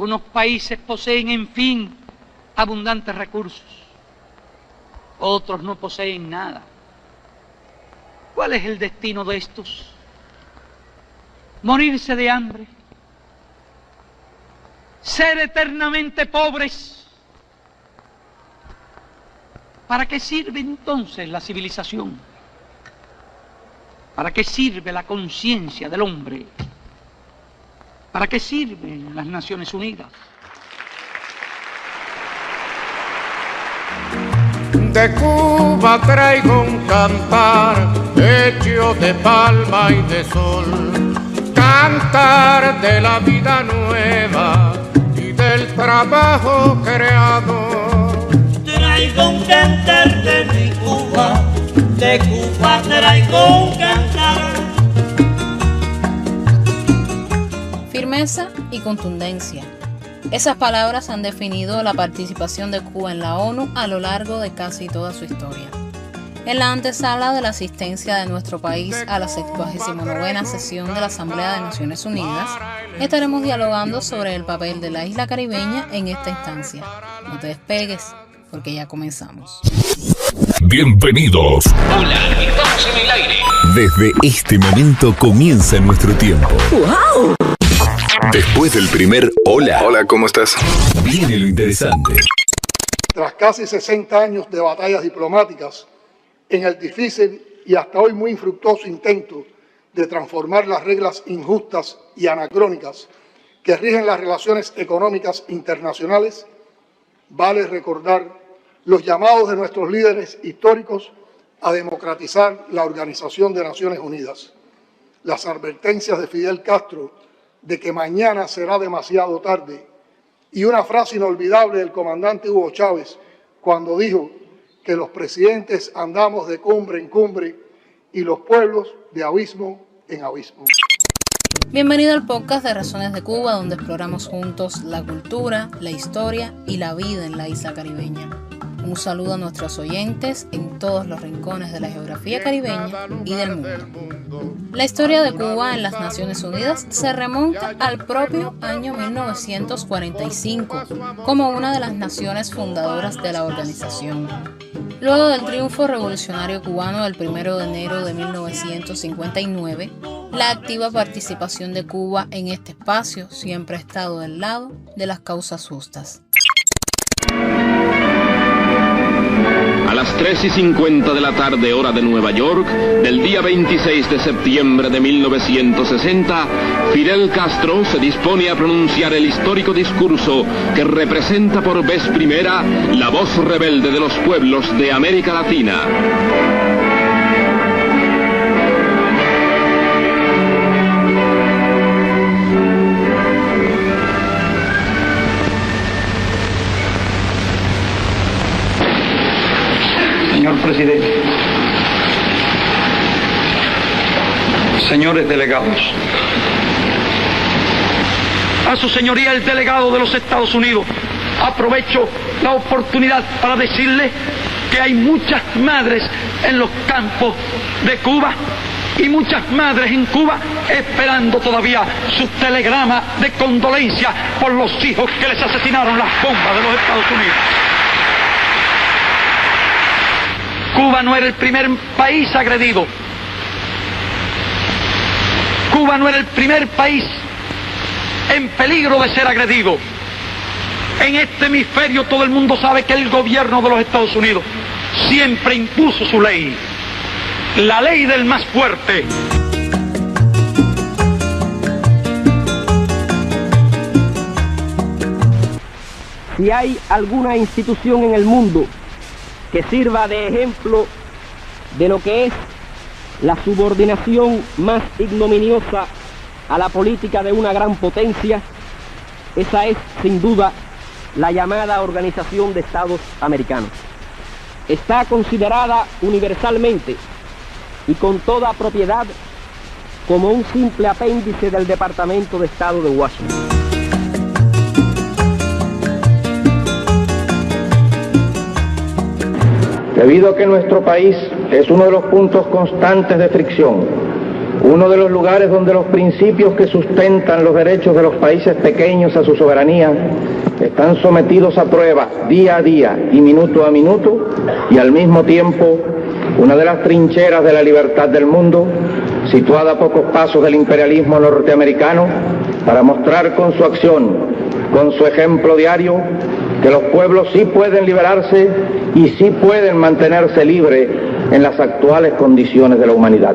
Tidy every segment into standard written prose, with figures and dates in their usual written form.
Algunos países poseen, en fin, abundantes recursos. Otros no poseen nada. ¿Cuál es el destino de estos? Morirse de hambre, ser eternamente pobres. ¿Para qué sirve entonces la civilización? ¿Para qué sirve la conciencia del hombre? ¿Para qué sirven las Naciones Unidas? De Cuba traigo un cantar hecho de palma y de sol, cantar de la vida nueva y del trabajo creado. Traigo un cantar de mi Cuba, de Cuba traigo un cantar. Firmeza y contundencia. Esas palabras han definido la participación de Cuba en la ONU a lo largo de casi toda su historia. En la antesala de la asistencia de nuestro país a la 79ª sesión de la Asamblea de Naciones Unidas, estaremos dialogando sobre el papel de la isla caribeña en esta instancia. No te despegues, porque ya comenzamos. Bienvenidos. Hola, estamos en el aire. Desde este momento comienza nuestro tiempo. ¡Wow! Después del primer hola. Hola, ¿cómo estás? Viene lo interesante. Tras casi 60 años de batallas diplomáticas, en el difícil y hasta hoy muy infructuoso intento de transformar las reglas injustas y anacrónicas que rigen las relaciones económicas internacionales, vale recordar los llamados de nuestros líderes históricos a democratizar la Organización de Naciones Unidas, las advertencias de Fidel Castro de que mañana será demasiado tarde, y una frase inolvidable del comandante Hugo Chávez cuando dijo que los presidentes andamos de cumbre en cumbre y los pueblos de abismo en abismo. Bienvenido al podcast de Razones de Cuba, donde exploramos juntos la cultura, la historia y la vida en la isla caribeña. Un saludo a nuestros oyentes en todos los rincones de la geografía caribeña y del mundo. La historia de Cuba en las Naciones Unidas se remonta al propio año 1945, como una de las naciones fundadoras de la organización. Luego del triunfo revolucionario cubano del 1 de enero de 1959, la activa participación de Cuba en este espacio siempre ha estado del lado de las causas justas. A las 3:50 de la tarde, hora de Nueva York, del día 26 de septiembre de 1960, Fidel Castro se dispone a pronunciar el histórico discurso que representa por vez primera la voz rebelde de los pueblos de América Latina. Señor presidente, señores delegados, a su señoría el delegado de los Estados Unidos, aprovecho la oportunidad para decirle que hay muchas madres en los campos de Cuba y muchas madres en Cuba esperando todavía su telegrama de condolencia por los hijos que les asesinaron las bombas de los Estados Unidos. Cuba no era el primer país agredido. Cuba no era el primer país en peligro de ser agredido. En este hemisferio todo el mundo sabe que el gobierno de los Estados Unidos siempre impuso su ley, la ley del más fuerte. Si hay alguna institución en el mundo que sirva de ejemplo de lo que es la subordinación más ignominiosa a la política de una gran potencia, esa es sin duda la llamada Organización de Estados Americanos. Está considerada universalmente y con toda propiedad como un simple apéndice del Departamento de Estado de Washington. Debido a que nuestro país es uno de los puntos constantes de fricción uno de los lugares donde los principios que sustentan los derechos de los países pequeños a su soberanía están sometidos a prueba día a día y minuto a minuto, y al mismo tiempo una de las trincheras de la libertad del mundo, situada a pocos pasos del imperialismo norteamericano, para mostrar con su acción, con su ejemplo diario, que los pueblos sí pueden liberarse y sí pueden mantenerse libres en las actuales condiciones de la humanidad.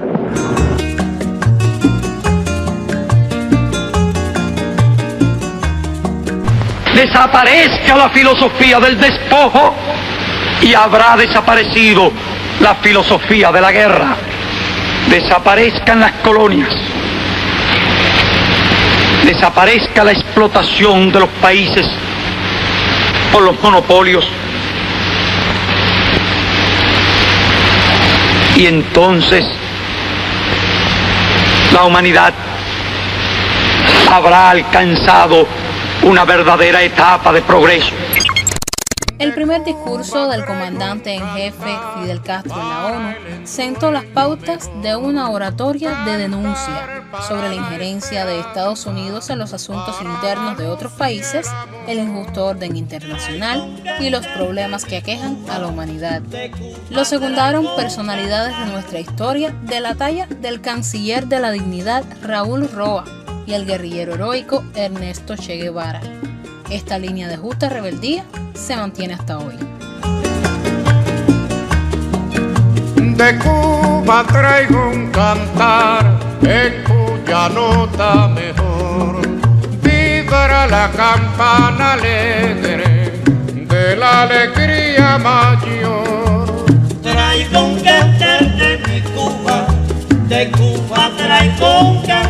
Desaparezca la filosofía del despojo y habrá desaparecido la filosofía de la guerra. Desaparezcan las colonias, desaparezca la explotación de los países por los monopolios, y entonces la humanidad habrá alcanzado una verdadera etapa de progreso. El primer discurso del comandante en jefe Fidel Castro en la ONU sentó las pautas de una oratoria de denuncia sobre la injerencia de Estados Unidos en los asuntos internos de otros países, el injusto orden internacional y los problemas que aquejan a la humanidad. Lo secundaron personalidades de nuestra historia de la talla del canciller de la dignidad Raúl Roa y el guerrillero heroico Ernesto Che Guevara. Esta línea de justa rebeldía se mantiene hasta hoy. De Cuba traigo un cantar en cuya nota mejor vibra la campana alegre de la alegría mayor. Traigo un cantar de mi Cuba, de Cuba traigo un cantar.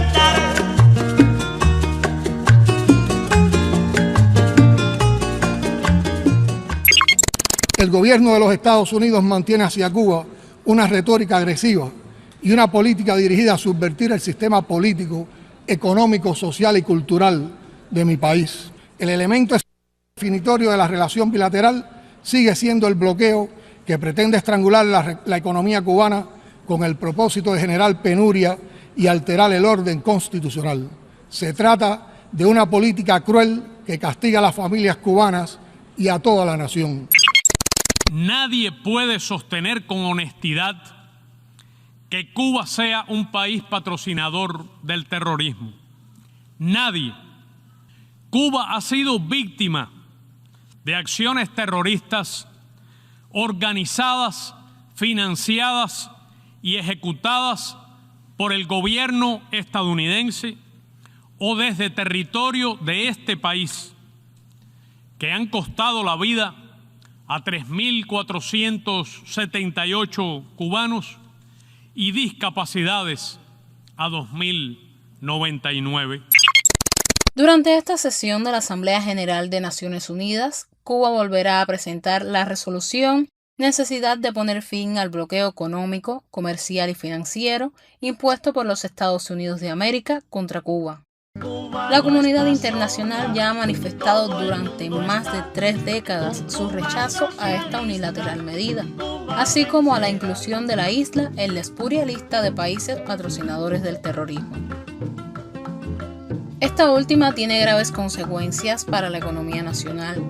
El gobierno de los Estados Unidos mantiene hacia Cuba una retórica agresiva y una política dirigida a subvertir el sistema político, económico, social y cultural de mi país. El elemento definitorio de la relación bilateral sigue siendo el bloqueo que pretende estrangular la economía cubana con el propósito de generar penuria y alterar el orden constitucional. Se trata de una política cruel que castiga a las familias cubanas y a toda la nación. Nadie puede sostener con honestidad que Cuba sea un país patrocinador del terrorismo. Nadie. Cuba ha sido víctima de acciones terroristas organizadas, financiadas y ejecutadas por el gobierno estadounidense o desde territorio de este país, que han costado la vida a 3.478 cubanos y discapacidades a 2.099. Durante esta sesión de la Asamblea General de Naciones Unidas, Cuba volverá a presentar la resolución Necesidad de poner fin al bloqueo económico, comercial y financiero impuesto por los Estados Unidos de América contra Cuba. La comunidad internacional ya ha manifestado durante más de 3 décadas su rechazo a esta unilateral medida, así como a la inclusión de la isla en la espuria lista de países patrocinadores del terrorismo. Esta última tiene graves consecuencias para la economía nacional,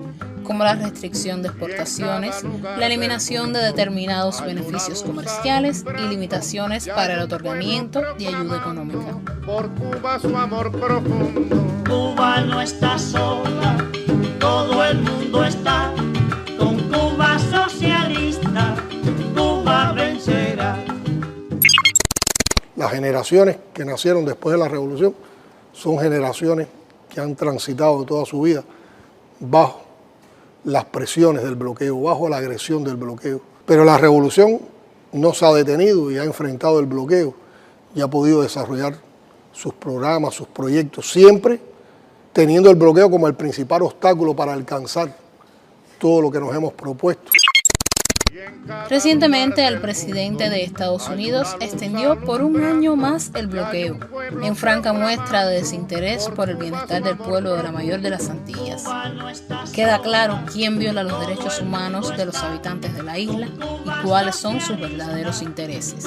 como la restricción de exportaciones, la eliminación de determinados beneficios comerciales y limitaciones para el otorgamiento de ayuda económica. Por Cuba su amor profundo. Cuba no está sola, todo el mundo está con Cuba socialista. Cuba vencerá. Las generaciones que nacieron después de la revolución son generaciones que han transitado toda su vida bajo las presiones del bloqueo, bajo la agresión del bloqueo. Pero la revolución no se ha detenido y ha enfrentado el bloqueo y ha podido desarrollar sus programas, sus proyectos, siempre teniendo el bloqueo como el principal obstáculo para alcanzar todo lo que nos hemos propuesto. Recientemente, el presidente de Estados Unidos extendió por 1 año más el bloqueo, en franca muestra de desinterés por el bienestar del pueblo de la mayor de las Antillas. Queda claro quién viola los derechos humanos de los habitantes de la isla y cuáles son sus verdaderos intereses.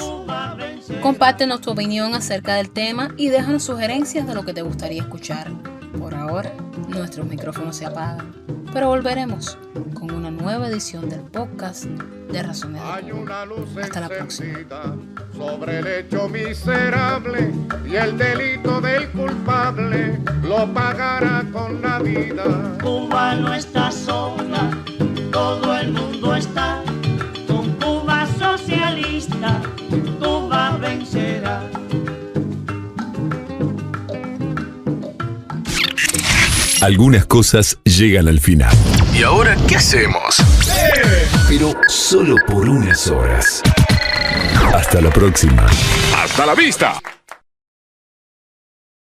Compártenos tu opinión acerca del tema y déjanos sugerencias de lo que te gustaría escuchar. Por ahora, nuestros micrófonos se apagan, pero volveremos con una nueva edición del podcast de Razones de Cuba. Hasta la próxima. Sobre el hecho miserable y el delito del culpable lo pagará con la vida. Cuba no está sola, todo el mundo está con Cuba socialista. Cuba vencerá. Algunas cosas llegan al final. ¿Y ahora qué hacemos? Pero solo por unas horas. Hasta la próxima. ¡Hasta la vista!